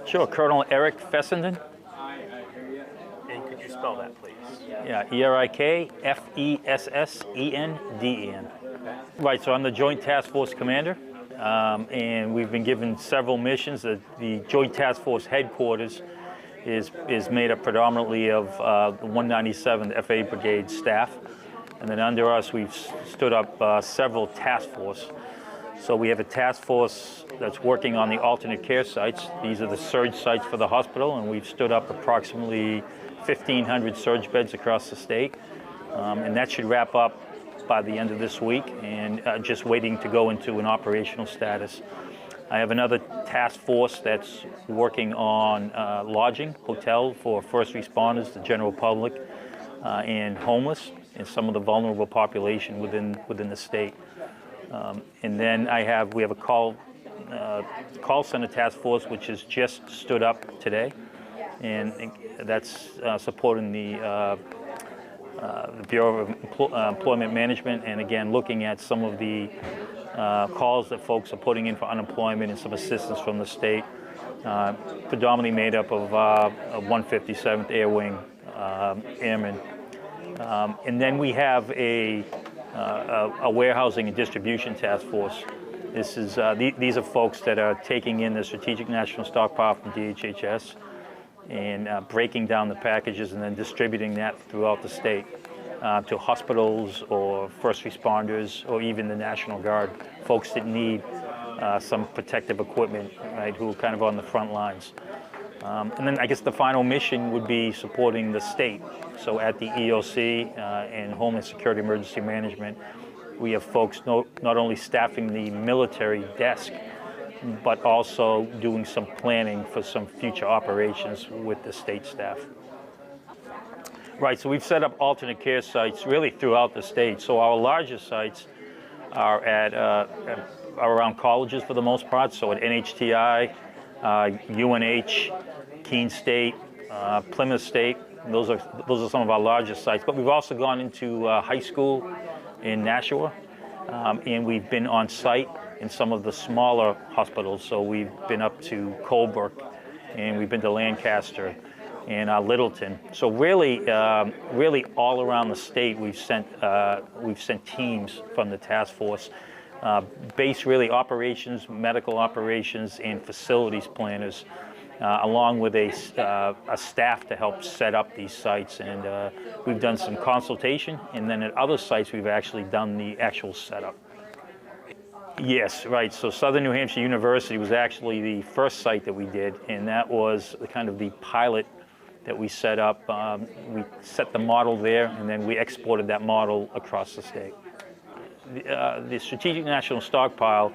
Sure, Colonel Erik Fessenden. And could you spell that, please? Yeah, ERIK-FESSENDEN. Right, so I'm the Joint Task Force Commander, and we've been given several missions. The Joint Task Force headquarters is made up predominantly of the 197th FA Brigade staff, and then under us we've stood up several task force. So we have a task force that's working on the alternate care sites. These are the surge sites for the hospital, and we've stood up approximately 1,500 surge beds across the state, and that should wrap up by the end of this week, and just waiting to go into an operational status. I have another task force that's working on lodging, hotel for first responders, the general public, and homeless, and some of the vulnerable population within the state. And then we have a call center task force, which has just stood up today, and that's supporting the Bureau of Employment Management, and again looking at some of the calls that folks are putting in for unemployment and some assistance from the state, predominantly made up of 157th Air Wing Airmen. And then we have a warehousing and distribution task force. These are folks that are taking in the Strategic National Stockpile from DHHS and breaking down the packages and then distributing that throughout the state to hospitals or first responders or even the National Guard, folks that need some protective equipment, right, who are kind of on the front lines. And then I guess the final mission would be supporting the state. So at the EOC and Homeland Security Emergency Management, we have folks not only staffing the military desk, but also doing some planning for some future operations with the state staff. Right, so we've set up alternate care sites really throughout the state. So our largest sites are are around colleges for the most part. So at NHTI, UNH, Keene State, Plymouth State. Those are some of our largest sites. But we've also gone into high school in Nashua, and we've been on site in some of the smaller hospitals. So we've been up to Colebrook, and we've been to Lancaster and Littleton. So really all around the state, we've sent teams from the task force, based really operations, medical operations, and facilities planners, along with a staff to help set up these sites. And we've done some consultation, and then at other sites we've actually done the actual setup. Yes, right. So Southern New Hampshire University was actually the first site that we did, and that was kind of the pilot that we set up. We set the model there, and then we exported that model across the state. The Strategic National Stockpile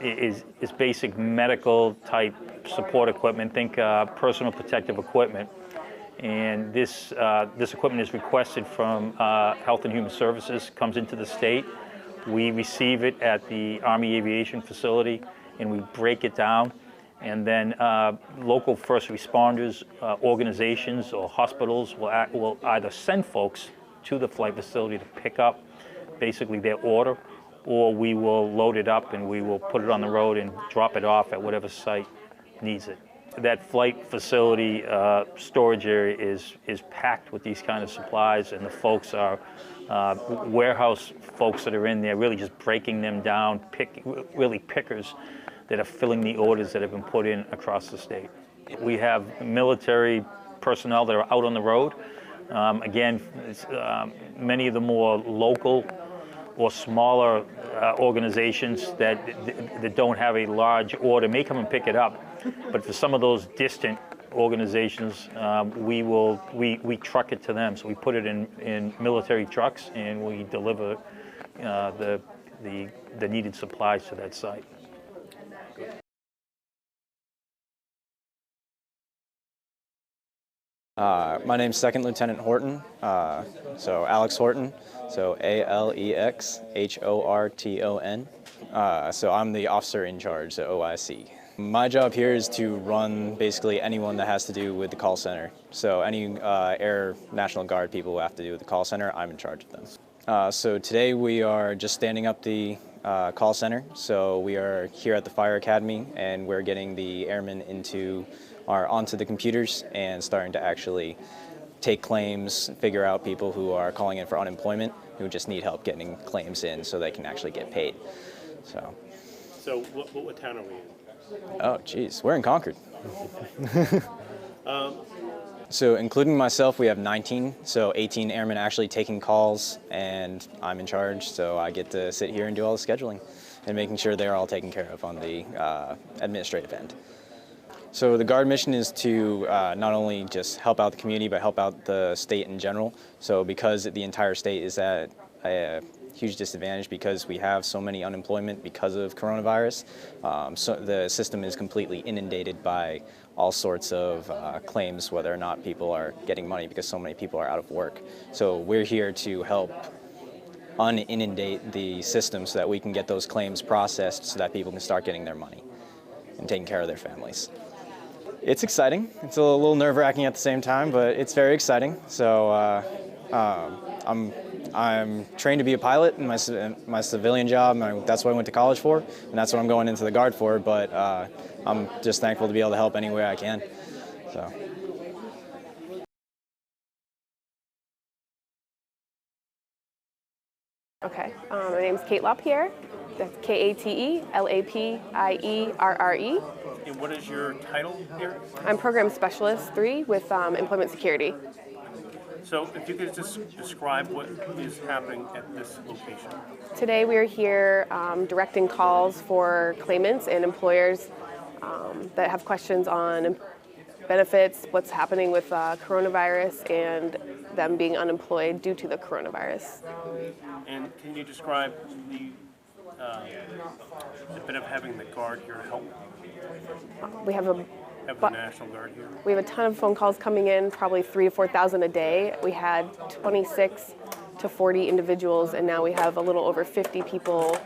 is basic medical type support equipment. Think personal protective equipment, and this equipment is requested from Health and Human Services, comes into the state. We receive it at the Army Aviation Facility, and we break it down, and then local first responders, organizations, or hospitals will either send folks to the flight facility to pick up basically their order, or we will load it up and we will put it on the road and drop it off at whatever site needs it. That flight facility storage area is packed with these kind of supplies, and the folks are warehouse folks that are in there really just breaking them down, really pickers that are filling the orders that have been put in across the state. We have military personnel that are out on the road. Again, many of the more local or smaller organizations that don't have a large order may come and pick it up. But for some of those distant organizations, we truck it to them. So we put it in military trucks, and we deliver the needed supplies to that site. My name's Second Lieutenant Horton, so Alex Horton, so ALEXHORTON. So I'm the officer in charge, so OIC. My job here is to run basically anyone that has to do with the call center. So any Air National Guard people who have to do with the call center, I'm in charge of them. So today we are just standing up the call center. So we are here at the Fire Academy, and we're getting the airmen onto the computers and starting to actually take claims, figure out people who are calling in for unemployment, who just need help getting claims in so they can actually get paid. So what town are we in? Oh, geez, we're in Concord. So including myself, we have 19, so 18 airmen actually taking calls, and I'm in charge, so I get to sit here and do all the scheduling and making sure they're all taken care of on the administrative end. So the Guard mission is to not only just help out the community, but help out the state in general. So because the entire state is at a huge disadvantage because we have so many unemployment because of coronavirus, so the system is completely inundated by all sorts of claims, whether or not people are getting money because so many people are out of work. So we're here to help uninundate the system so that we can get those claims processed so that people can start getting their money and taking care of their families. It's exciting. It's a little nerve-wracking at the same time, but it's very exciting. So I'm trained to be a pilot in my civilian job. That's what I went to college for, and that's what I'm going into the Guard for. But I'm just thankful to be able to help any way I can. So. Okay, my name's Kate Lapierre. That's Katelapierre. And what is your title here? I'm Program Specialist 3 with Employment Security. So if you could just describe what is happening at this location. Today we are here directing calls for claimants and employers that have questions on benefits, what's happening with coronavirus, and them being unemployed due to the coronavirus. And can you describe the bit of having the Guard here to help? We have the National Guard here? We have a ton of phone calls coming in, probably 3,000 to 4,000 a day. We had 26 to 40 individuals, and now we have a little over 50 people.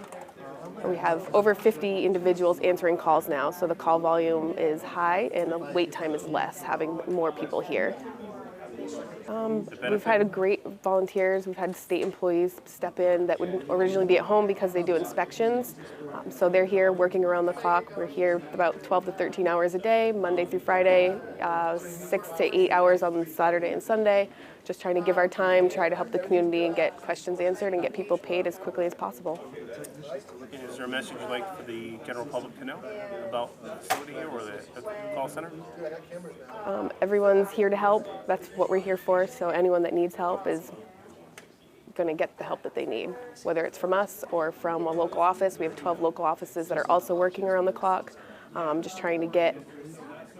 We have over 50 individuals answering calls now, so the call volume is high and the wait time is less, having more people here. We've had great volunteers. We've had state employees step in that would originally be at home because they do inspections. So they're here working around the clock. We're here about 12 to 13 hours a day, Monday through Friday, 6 to 8 hours on Saturday and Sunday, just trying to give our time, try to help the community and get questions answered and get people paid as quickly as possible. And is there a message you'd like for the general public to know about the facility here or the call center? Everyone's here to help. That's what we're here for. So anyone that needs help is going to get the help that they need, whether it's from us or from a local office. We have 12 local offices that are also working around the clock, just trying to get,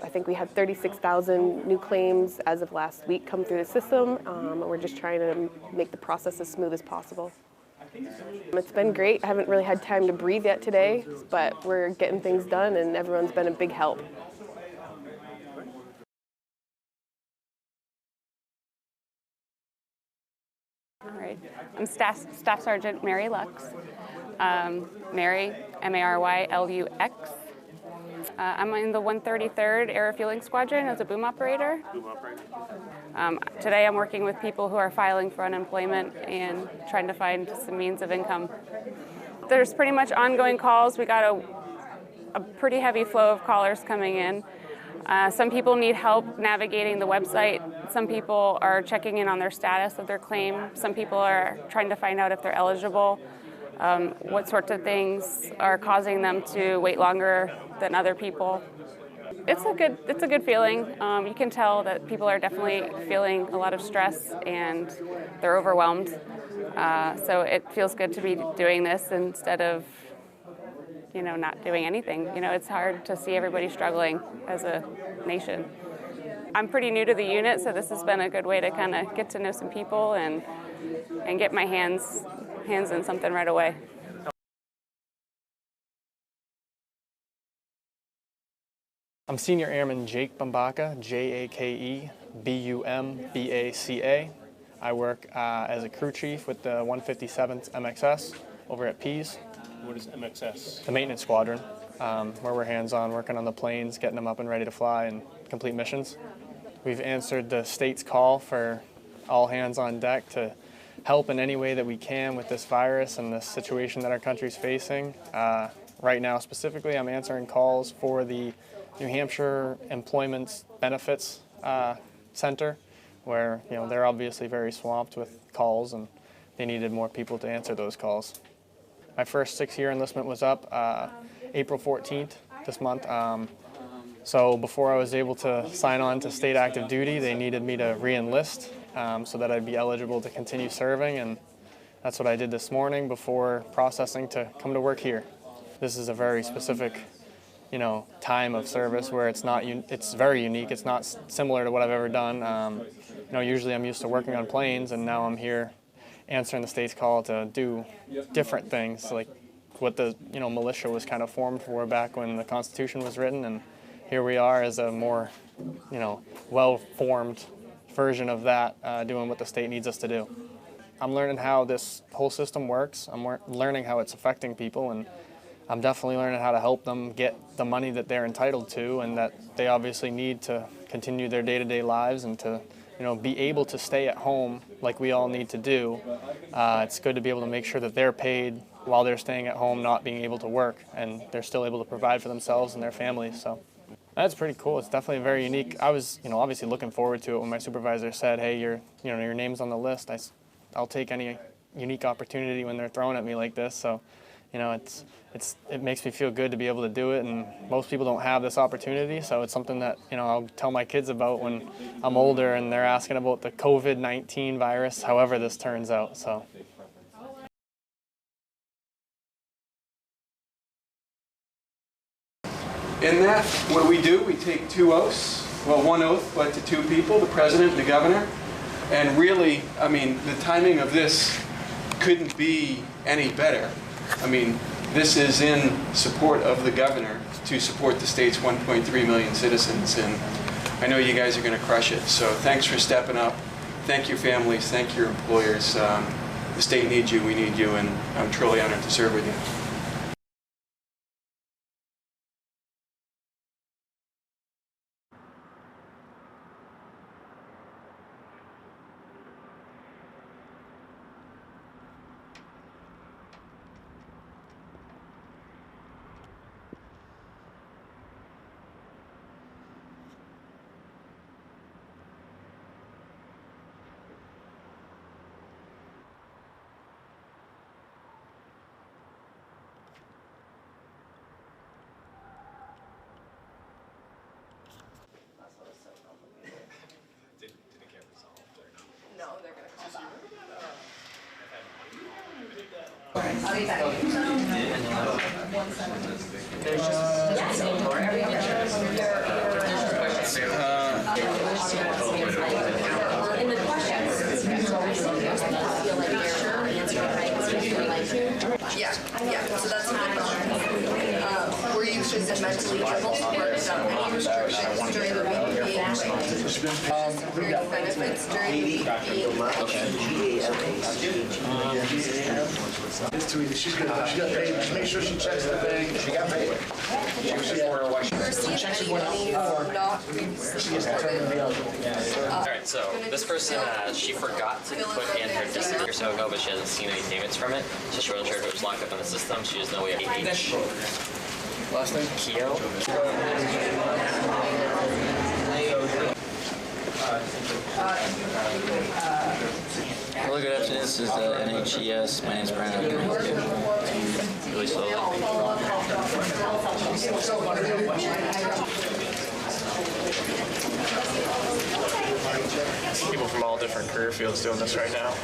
I think we had 36,000 new claims as of last week come through the system. We're just trying to make the process as smooth as possible. It's been great. I haven't really had time to breathe yet today, but we're getting things done and everyone's been a big help. All right. I'm Staff Sergeant Mary Lux. Mary, Marylux. I'm in the 133rd Air Refueling Squadron as a boom operator. Today I'm working with people who are filing for unemployment and trying to find some means of income. There's pretty much ongoing calls. We got a pretty heavy flow of callers coming in. Some people need help navigating the website. Some people are checking in on their status of their claim. Some people are trying to find out if they're eligible, what sorts of things are causing them to wait longer than other people. It's a good feeling. You can tell that people are definitely feeling a lot of stress and they're overwhelmed. So it feels good to be doing this instead of not doing anything. It's hard to see everybody struggling as a nation. I'm pretty new to the unit, so this has been a good way to kind of get to know some people and get my hands in something right away. I'm Senior Airman Jake Bumbaca, JakebuMbaca. I work as a crew chief with the 157th MXS over at Pease. What is MXS? The maintenance squadron, where we're hands-on working on the planes, getting them up and ready to fly and complete missions. We've answered the state's call for all hands on deck to help in any way that we can with this virus and this situation that our country's facing. Right now specifically, I'm answering calls for the New Hampshire Employment Benefits Center, where they're obviously very swamped with calls and they needed more people to answer those calls. My first 6-year enlistment was up April 14th this month. So before I was able to sign on to state active duty, they needed me to re-enlist so that I'd be eligible to continue serving, and that's what I did this morning before processing to come to work here. This is a very specific, time of service where it's very unique. It's not similar to what I've ever done. Usually I'm used to working on planes, and now I'm here answering the state's call to do different things, like what the militia was kind of formed for back when the Constitution was written, and here we are as a more well-formed version of that, doing what the state needs us to do. I'm learning how this whole system works. I'm learning how it's affecting people, and I'm definitely learning how to help them get the money that they're entitled to and that they obviously need to continue their day-to-day lives and to be able to stay at home like we all need to do. It's good to be able to make sure that they're paid while they're staying at home, not being able to work, and they're still able to provide for themselves and their families. So that's pretty cool. It's definitely very unique. I was, obviously looking forward to it when my supervisor said, "Hey, your name's on the list." I'll take any unique opportunity when they're throwing at me like this. So, it makes me feel good to be able to do it, and most people don't have this opportunity. So it's something that I'll tell my kids about when I'm older and they're asking about the COVID-19 virus, however this turns out. So. In that, what do? We take 2 oaths, well, 1 oath, but to 2 people, the president and the governor. And really, the timing of this couldn't be any better. This is in support of the governor to support the state's 1.3 million citizens, and I know you guys are going to crush it. So thanks for stepping up. Thank your families. Thank your employers. The state needs you. We need you, and I'm truly honored to serve with you. Yeah, so that's not were you mentally able to work without any restrictions during the week being like benefits during the week being She's got paid. Just make sure she checks the bank. She got paid. She was just wondering why she received any money not previously reported. Alright, so this person, she forgot to put in her disability a year or so ago, but she hasn't seen any payments from it, so she wasn't sure if it was locked up in the system. She just knows we have H. Last name? Keo. Hello, good afternoon. This is NHES. My name is Brian. I'm going to help you really slowly. People from all different career fields doing this right now.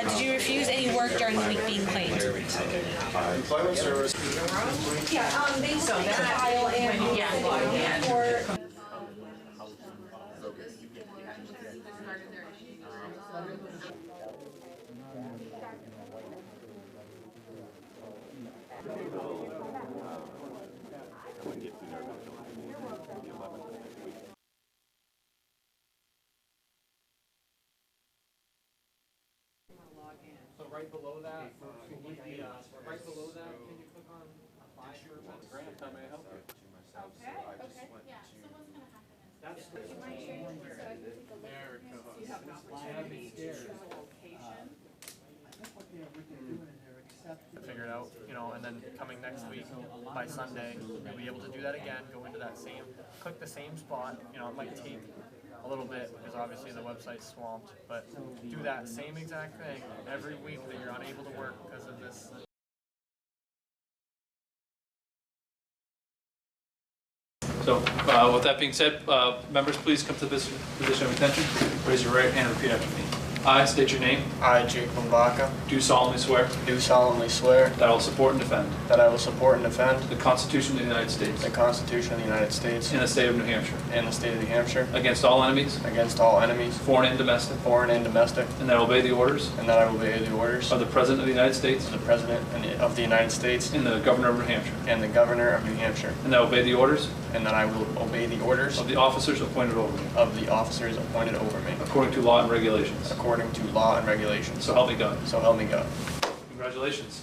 Did you refuse any work during the week being claimed? Employment service. Yeah, they file and yeah. So right below that, can you click on apply for Grant, how may I help you? Figure it out, you know, and then coming next week by Sunday, you'll be able to do that again, go into that same, click the same spot. You know, it might take a little bit because obviously the website's swamped, but do that same exact thing every week that you're unable to work because of this. So, with that being said, members, please come to this position of attention. Raise your right hand and repeat after me. I state your name. I, Jake Bumbaca, Do solemnly swear do solemnly swear that I will support and defend that I will support and defend the Constitution of the United States the Constitution of the United States and the state of New Hampshire and the state of New Hampshire against all enemies, against all enemies, foreign and domestic, foreign and domestic, and that I will obey the orders and that I will obey the orders of the President of the United States of the President of the United States and the Governor of New Hampshire, and the Governor of New Hampshire, and that I will obey the orders and that I will obey the orders of the officers appointed over me of the officers appointed over me according to law and regulations. according to law and regulations. So help me God. So help me God. Congratulations.